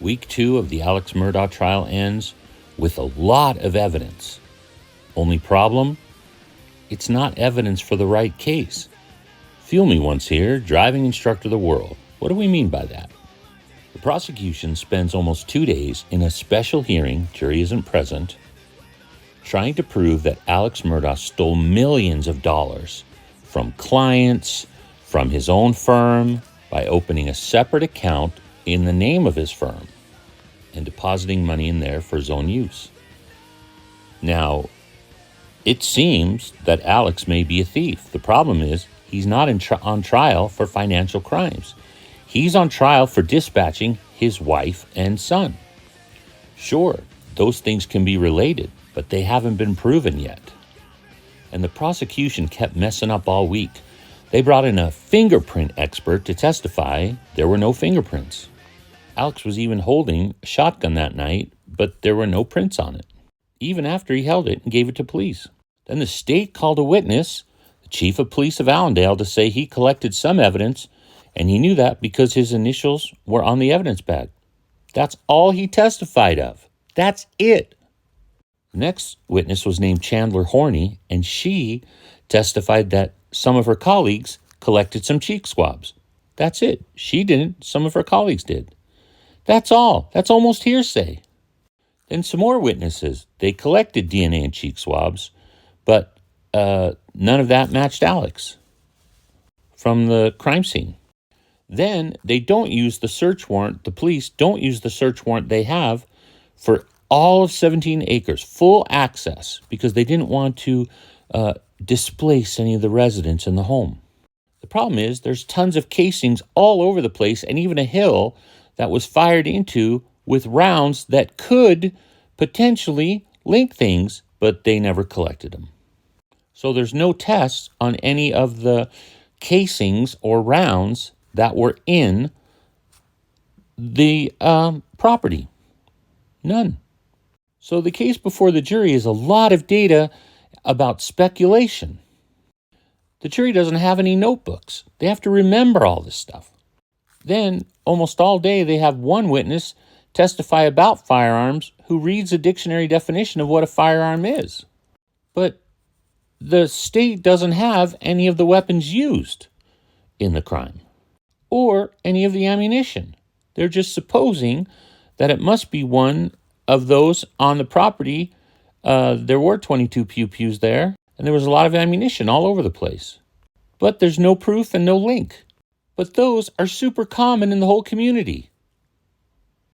Week 2 of the Alex Murdaugh trial ends with a lot of evidence. Only problem? It's not evidence for the right case. Fool me once here, driving instructor of the world. What do we mean by that? The prosecution spends almost 2 days in a special hearing, jury isn't present, trying to prove that Alex Murdaugh stole millions of dollars from clients, from his own firm, by opening a separate account in the name of his firm and depositing money in there for his own use. Now, it seems that Alex may be a thief. The problem is he's not on trial for financial crimes. He's on trial for dispatching his wife and son. Sure, those things can be related, but they haven't been proven yet. And the prosecution kept messing up all week. They brought in a fingerprint expert to testify. There were no fingerprints. Alex was even holding a shotgun that night, but there were no prints on it, even after he held it and gave it to police. Then the state called a witness, the chief of police of Allendale, to say he collected some evidence, and he knew that because his initials were on the evidence bag. That's all he testified of. That's it. The next witness was named Chandler Horney, and she testified that some of her colleagues collected some cheek swabs. That's it. She didn't. Some of her colleagues did. That's all. That's almost hearsay. Then some more witnesses. They collected DNA and cheek swabs, but none of that matched Alex from the crime scene. Then they don't use the search warrant. The police don't use the search warrant they have for all of 17 acres, full access, because they didn't want to displace any of the residents in the home. The problem is there's tons of casings all over the place and even a hill that was fired into with rounds that could potentially link things, but they never collected them. So there's no tests on any of the casings or rounds that were in the property. None. So the case before the jury is a lot of data about speculation. The jury doesn't have any notebooks. They have to remember all this stuff. Then, almost all day, they have one witness testify about firearms who reads a dictionary definition of what a firearm is. But the state doesn't have any of the weapons used in the crime or any of the ammunition. They're just supposing that it must be one of those on the property. There were 22 pew-pews there, and there was a lot of ammunition all over the place. But there's no proof and no link. But those are super common in the whole community.